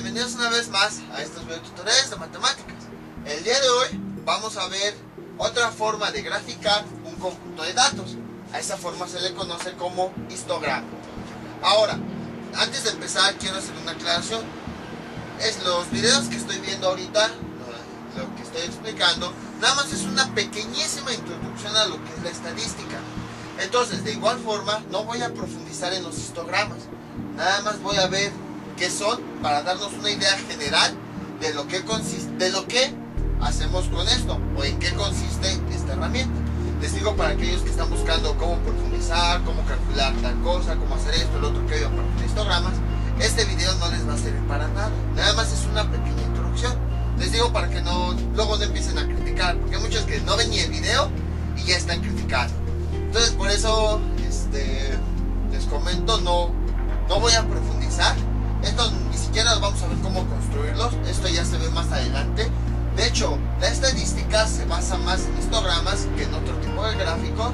bienvenidos una vez más a estos videotutoriales de matemáticas. El día de hoy vamos a ver otra forma de graficar un conjunto de datos. A esa forma se le conoce como histograma. Ahora, antes de empezar quiero hacer una aclaración. Los videos que estoy viendo ahorita, lo que estoy explicando, nada más es una pequeñísima introducción a lo que es la estadística. Entonces, de igual forma, no voy a profundizar en los histogramas. Nada más voy a ver qué son para darnos una idea general de lo que consiste, de lo que hacemos con esto o en qué consiste esta herramienta. Les digo para aquellos que están buscando cómo profundizar, cómo calcular tal cosa, cómo hacer esto, el otro, que hay para histogramas, este video no les va a servir para nada. Nada más es una pequeña introducción. Les digo para que luego no empiecen a criticar, porque hay muchos que no ven ni el video y ya están criticando. Entonces por eso les comento, no voy a profundizar. Esto ni siquiera vamos a ver cómo construirlos. Esto ya se ve más adelante. De hecho, la estadística se basa más en histogramas que en otro tipo de gráficos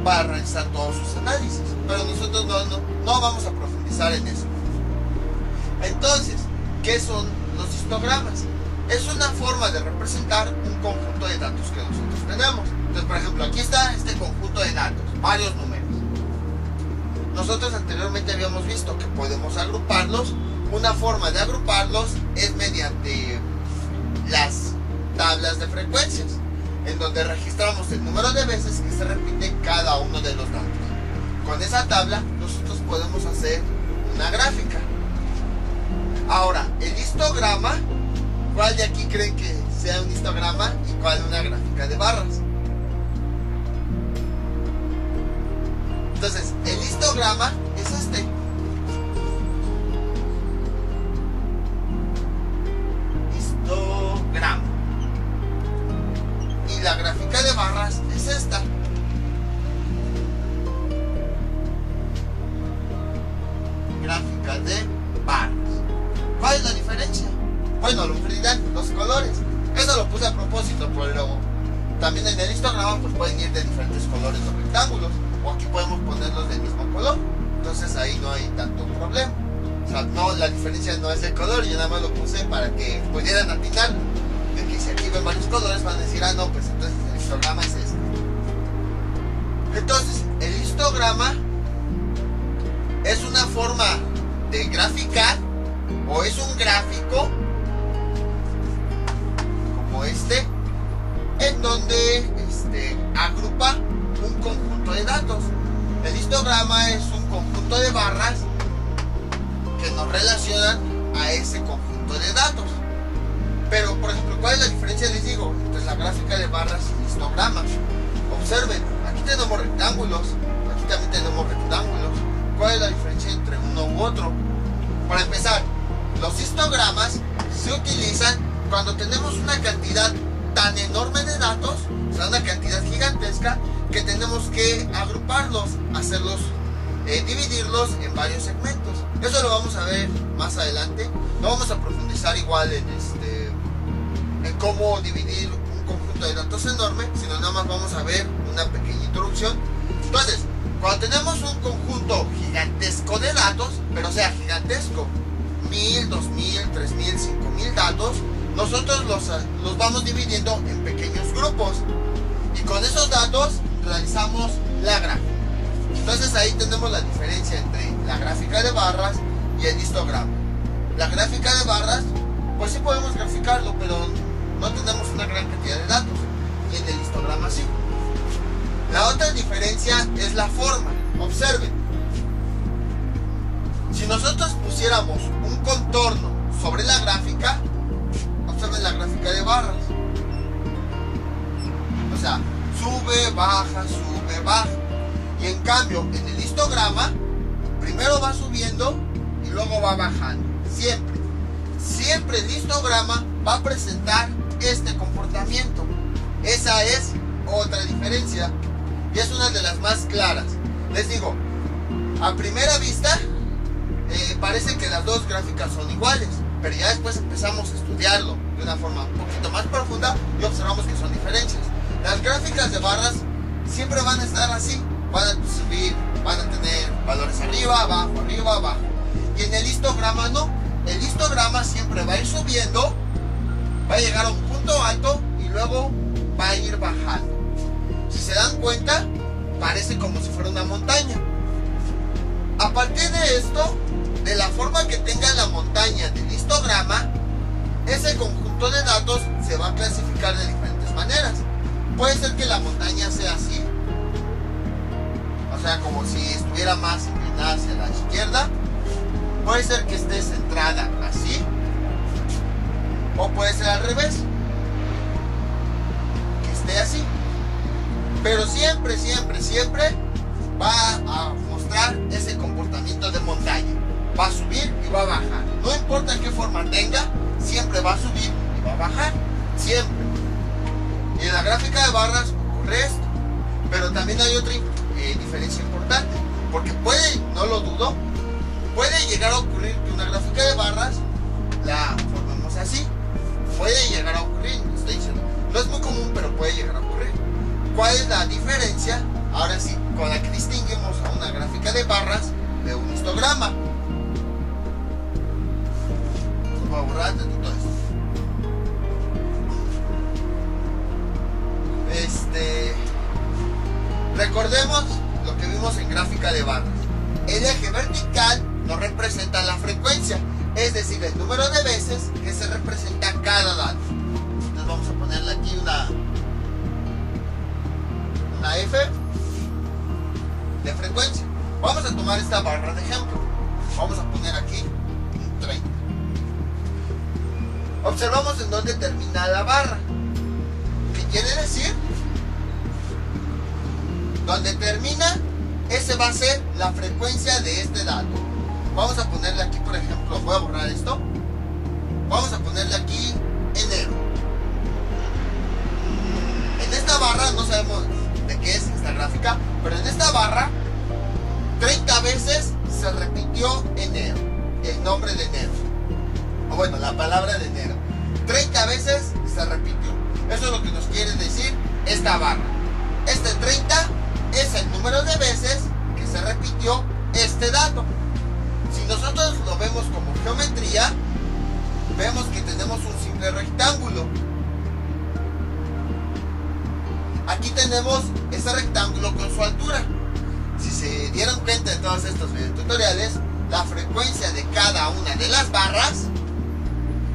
para realizar todos sus análisis. Pero nosotros no vamos a profundizar en eso. Entonces, ¿qué son los histogramas? Es una forma de representar un conjunto de datos que nosotros tenemos. Entonces, por ejemplo, aquí está este conjunto de datos, varios números. Nosotros anteriormente habíamos visto que podemos agruparlos. Una forma de agruparlos es mediante las tablas de frecuencias, en donde registramos el número de veces que se repite cada uno de los datos. Con esa tabla nosotros podemos hacer una gráfica. Ahora, el histograma, ¿cuál de aquí creen que sea un histograma y cuál una gráfica de barras? Entonces, el histograma es este. Histograma. Y la gráfica de barras es esta. Gráfica de barras. ¿Cuál es la diferencia? Bueno, lo utilizan los colores. Eso lo puse a propósito, pero también en el histograma pues pueden ir de diferentes colores los rectángulos. O aquí podemos ponerlos del mismo color. Entonces ahí no hay tanto problema. O sea, la diferencia no es el color. Yo nada más lo puse para que pudieran atinar. De que si aquí ven varios colores van a decir, ah no, pues entonces el histograma es este. Entonces, el histograma es una forma de graficar, o es un gráfico como este, en donde agrupa un conjunto de datos. El histograma es un conjunto de barras que nos relacionan a ese conjunto de datos. Pero, por ejemplo, ¿cuál es la diferencia? Les digo, entre la gráfica de barras y el histograma. Observen, aquí tenemos rectángulos, aquí también tenemos rectángulos. ¿Cuál es la diferencia entre uno u otro? Para empezar, los histogramas se utilizan cuando tenemos una cantidad tan enorme de datos, o sea, una cantidad gigantesca, que tenemos que agruparlos, dividirlos en varios segmentos. Eso lo vamos a ver más adelante. No vamos a profundizar igual en cómo dividir un conjunto de datos enorme, sino nada más vamos a ver una pequeña introducción. Entonces, cuando tenemos un conjunto gigantesco de datos, pero sea gigantesco, 1000, 2000, 3000, 5000 datos, nosotros los vamos dividiendo en pequeños grupos y con esos datos realizamos la gráfica. Entonces ahí tenemos la diferencia entre la gráfica de barras y el histograma. La gráfica de barras, pues sí podemos graficarlo, pero no tenemos una gran cantidad de datos, y en el histograma sí. La otra diferencia es la forma. Observen, si nosotros pusiéramos un contorno sobre la gráfica, observen la gráfica de barras, o sea, sube, baja, y en cambio en el histograma primero va subiendo y luego va bajando. Siempre el histograma va a presentar este comportamiento. Esa es otra diferencia y es una de las más claras. Les digo, a primera vista parece que las dos gráficas son iguales, pero ya después empezamos a estudiarlo de una forma un poquito más profunda y observamos que son diferencias. Las gráficas de barras siempre van a estar así, van a subir, van a tener valores arriba, abajo, y en el histograma no. el histograma siempre va a ir subiendo, va a llegar a un punto alto y luego va a ir bajando. Si se dan cuenta, parece como si fuera una montaña. A partir de esto, de la forma que tenga la montaña del histograma, ese conjunto de datos se va a clasificar de diferentes maneras. Puede ser que la montaña sea así, o sea, como si estuviera más inclinada hacia la izquierda. Puede ser que esté centrada así, o puede ser al revés, que esté así. Pero siempre, siempre, siempre va a mostrar ese comportamiento de montaña. Va a subir y va a bajar. No importa qué forma tenga, siempre va a subir y va a bajar. Siempre. Y en la gráfica de barras ocurre esto. Pero también hay otra diferencia importante. Porque puede, no lo dudo, puede llegar a ocurrir que una gráfica de barras la formemos así. Puede llegar a ocurrir, estoy diciendo. No es muy común, pero puede llegar a ocurrir. ¿Cuál es la diferencia? Ahora sí, con la que distinguimos a una gráfica de barras de un histograma. Voy a borrar todo esto. Recordemos lo que vimos en gráfica de barras. El eje vertical nos representa la frecuencia, es decir, el número de veces que se representa cada dato. Entonces vamos a ponerle aquí una F de frecuencia. Vamos a tomar esta barra de ejemplo. Vamos a poner aquí un 30. Observamos en dónde termina la barra. ¿Qué quiere decir? Donde termina, ese va a ser la frecuencia de este dato. Vamos a ponerle aquí, por ejemplo, voy a borrar esto. Vamos a ponerle aquí enero. En esta barra, no sabemos de qué es esta gráfica, pero en esta barra 30 veces se repitió enero, el nombre de enero, o bueno, la palabra de enero. 30 veces se repitió. Eso es lo que nos quiere decir esta barra. Este 30 es el número de veces que se repitió este dato. Si nosotros lo vemos como geometría, vemos que tenemos un simple rectángulo. Aquí tenemos ese rectángulo con su altura. Si se dieron cuenta de todos estos videotutoriales, la frecuencia de cada una de las barras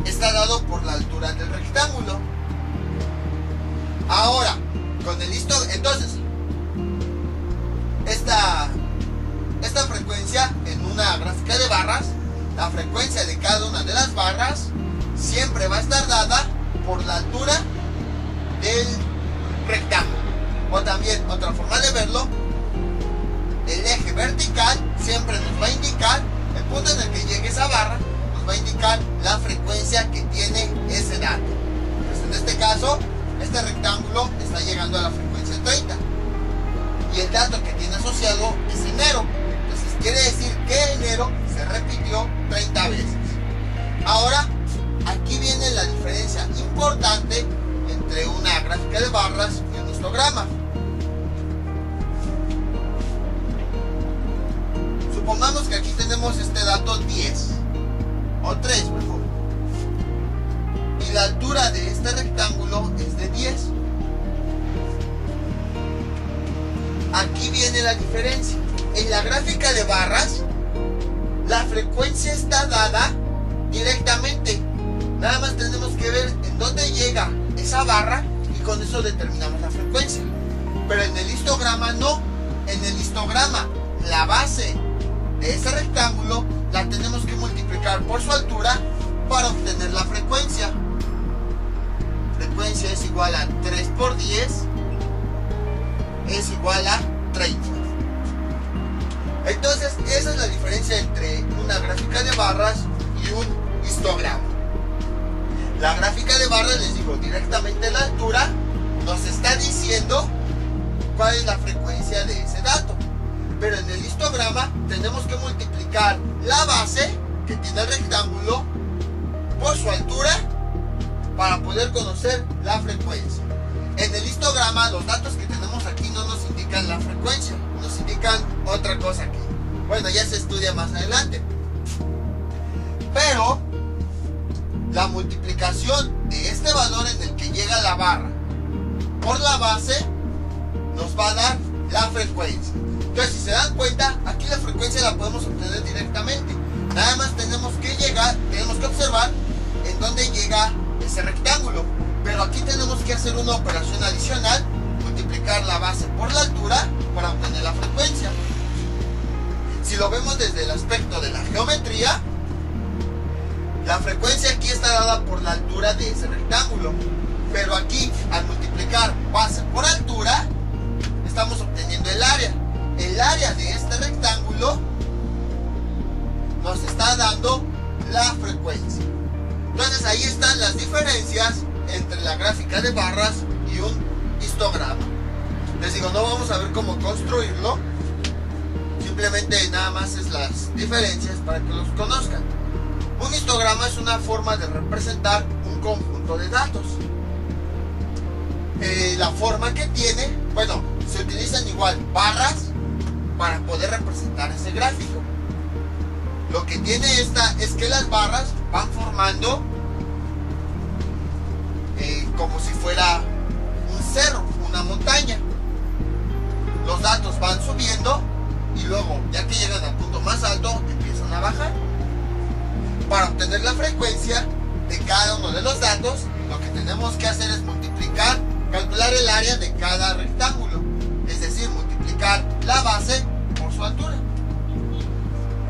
está dado por la altura del rectángulo. Ahora, con el entonces, esta frecuencia en una gráfica de barras, la frecuencia de cada una de las barras siempre va a estar dada por la altura del rectángulo. O también, otra forma de verlo, el eje vertical siempre nos va a indicar, el punto en el que llegue esa barra, nos va a indicar la frecuencia que tiene ese dato. Pues en este caso, este rectángulo está llegando a la frecuencia 30. Y el dato que tiene asociado es enero. Entonces quiere decir que enero se repitió 30 veces. Ahora, aquí viene la diferencia importante entre una gráfica de barras y un histograma. Supongamos que aquí tenemos este dato 10 o 3 mejor, y la altura de este rectángulo es de 10. Aquí viene la diferencia. En la gráfica de barras, la frecuencia está dada directamente. Nada más tenemos que ver en dónde llega esa barra y con eso determinamos la frecuencia. Pero en el histograma no. En el histograma, la base de ese rectángulo la tenemos que multiplicar por su altura para obtener la frecuencia. Frecuencia es igual a 3 por 10 es igual a 30. Entonces, esa es la diferencia entre una gráfica de barras y un histograma. La gráfica de barras, les digo, directamente la altura nos está diciendo cuál es la frecuencia de ese dato. Pero en el histograma tenemos que multiplicar la base que tiene el rectángulo por su altura para poder conocer la frecuencia. En el histograma, los datos que tenemos aquí no nos indican la frecuencia, nos indican otra cosa que, bueno, ya se estudia más adelante. Pero la multiplicación de este valor en el que llega la barra por la base nos va a dar la frecuencia. Entonces, si se dan cuenta, aquí la frecuencia la podemos obtener directamente. Nada más tenemos que observar en dónde llega ese rectángulo. Pero aquí tenemos que hacer una operación adicional, multiplicar la base por la altura para obtener la frecuencia. Si lo vemos desde el aspecto de la geometría, la frecuencia aquí está dada por la altura de ese rectángulo. Pero aquí, al multiplicar base por altura, estamos obteniendo el área. El área de este rectángulo nos está dando la frecuencia. Entonces ahí están las diferencias entre la gráfica de barras y un histograma. Les digo, no vamos a ver cómo construirlo, simplemente nada más es las diferencias para que los conozcan. Un histograma es una forma de representar un conjunto de datos. La forma que tiene, bueno, se utilizan igual barras para poder representar ese gráfico. Lo que tiene esta es que las barras van formando como si fuera un cerro, una montaña. Los datos van subiendo y luego, ya que llegan al punto más alto, empiezan a bajar. Para obtener la frecuencia de cada uno de los datos, lo que tenemos que hacer es calcular el área de cada rectángulo, es decir, multiplicar la base por su altura.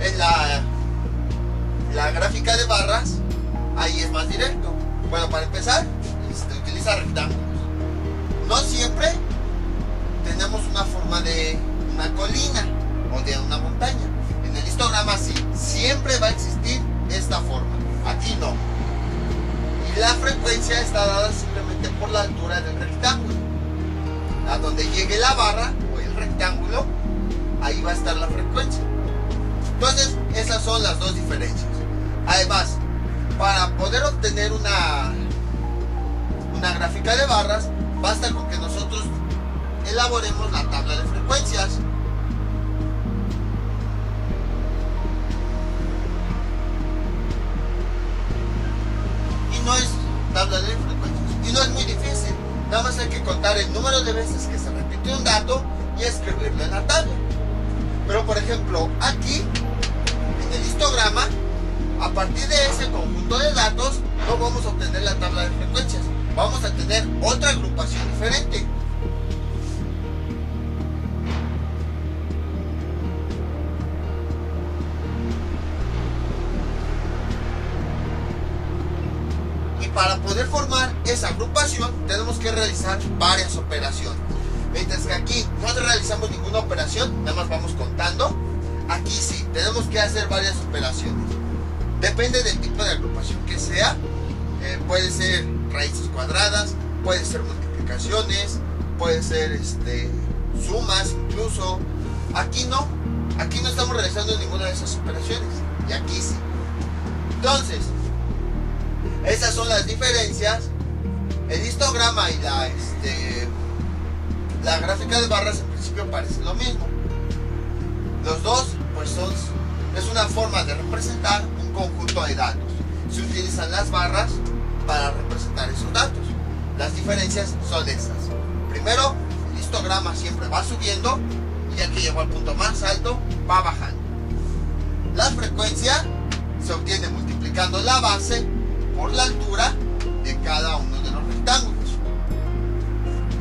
En la gráfica de barras, ahí es más directo. Bueno, para empezar, utiliza rectángulos. No siempre tenemos una forma de una colina o de una montaña. En el histograma sí, siempre va a existir esta forma. Aquí no. Y la frecuencia está dada simplemente por la altura del rectángulo. A donde llegue la barra o el rectángulo, ahí va a estar la frecuencia. Entonces, esas son las dos diferencias. Además, para poder obtener una gráfica de barras, basta con que nosotros elaboremos la tabla de frecuencias. Y no es tabla de frecuencias. Y no es muy difícil. Nada más hay que contar el número de veces que se repite un dato y escribirlo en la tabla. Pero por ejemplo, aquí, en el histograma, a partir de ese conjunto de datos, no vamos a obtener la tabla de frecuencias. Vamos a tener otra agrupación diferente. Y para poder formar esa agrupación, tenemos que realizar varias operaciones. Mientras que aquí no realizamos ninguna operación, nada más vamos contando. Aquí sí, tenemos que hacer varias operaciones. Depende del tipo de agrupación que sea. Puede ser raíces cuadradas, puede ser multiplicaciones, puede ser sumas incluso. Aquí no estamos realizando ninguna de esas operaciones. Y aquí sí. Entonces, esas son las diferencias. El histograma y la gráfica de barras en principio parecen lo mismo. Los dos pues es una forma de representar un conjunto de datos. Se utilizan las barras para representar esos datos. Las diferencias son esas. Primero, el histograma siempre va subiendo y ya que llegó al punto más alto, va bajando. La frecuencia se obtiene multiplicando la base por la altura de cada uno de los rectángulos.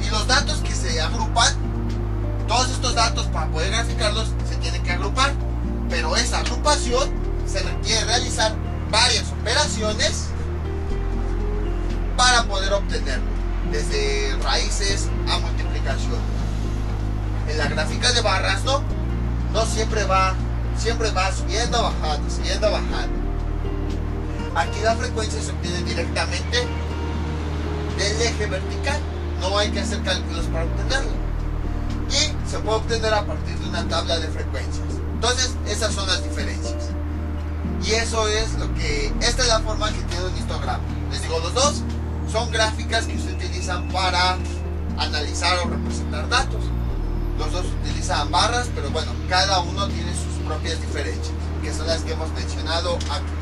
Y los datos que se agrupan, todos estos datos para poder graficarlos se tienen que agrupar, pero esa agrupación se requiere realizar varias operaciones para poder obtenerlo, desde raíces a multiplicación. En la gráfica de barras no siempre va subiendo, bajando. Aquí la frecuencia se obtiene directamente del eje vertical, no hay que hacer cálculos para obtenerlo. Y se puede obtener a partir de una tabla de frecuencias. Entonces, esas son las diferencias. Y eso es esta es la forma que tiene un histograma. Les digo, los dos son gráficas que se utilizan para analizar o representar datos. Los dos utilizan barras, pero bueno, cada uno tiene sus propias diferencias, que son las que hemos mencionado aquí.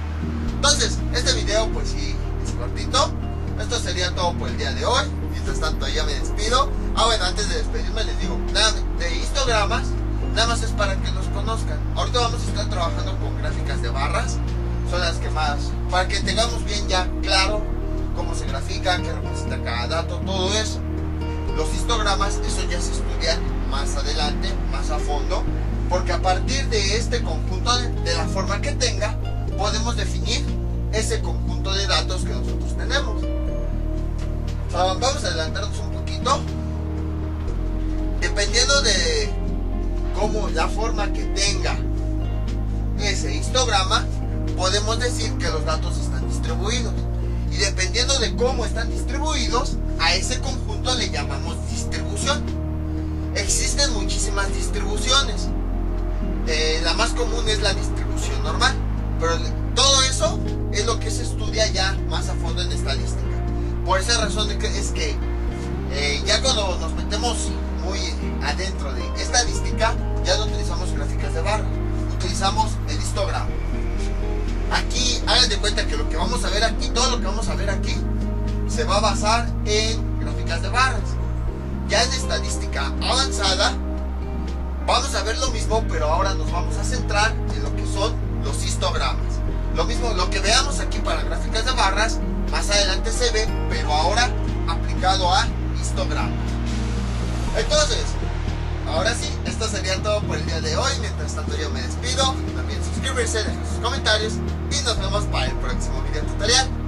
Entonces, este video pues sí cortito. Esto sería todo por el día de hoy. Mientras tanto ya me despido. Bueno, antes de despedirme les digo, nada de histogramas, nada más es para que los conozcan. Ahorita vamos a estar trabajando con gráficas de barras. Son las que más, para que tengamos bien ya claro cómo se grafica, qué representa cada dato, todo eso. Los histogramas, eso ya se estudia más adelante, más a fondo, porque a partir de este conjunto, de la forma que tenga, podemos definir ese conjunto de datos que nosotros tenemos. Vamos a adelantarnos un poquito. Dependiendo de cómo la forma que tenga ese histograma, podemos decir que los datos están distribuidos. Y dependiendo de cómo están distribuidos, a ese conjunto le llamamos distribución. Existen muchísimas distribuciones. La más común es la distribución normal, pero todo eso es lo que se estudia ya más a fondo en estadística. Por esa razón es que ya cuando nos metemos muy adentro de estadística, ya no utilizamos gráficas de barra, utilizamos el histograma. Aquí, hagan de cuenta que lo que vamos a ver aquí, todo lo que vamos a ver aquí, se va a basar en gráficas de barras. Ya en estadística avanzada, vamos a ver lo mismo, pero ahora nos vamos a centrar en lo que son los histogramas. Lo mismo, lo que veamos aquí para gráficas de barras, más adelante se ve, pero ahora aplicado a histogramas. Entonces, ahora sí, esto sería todo por el día de hoy. Mientras tanto yo me despido. No olviden suscribirse, dejar sus comentarios y nos vemos para el próximo video tutorial.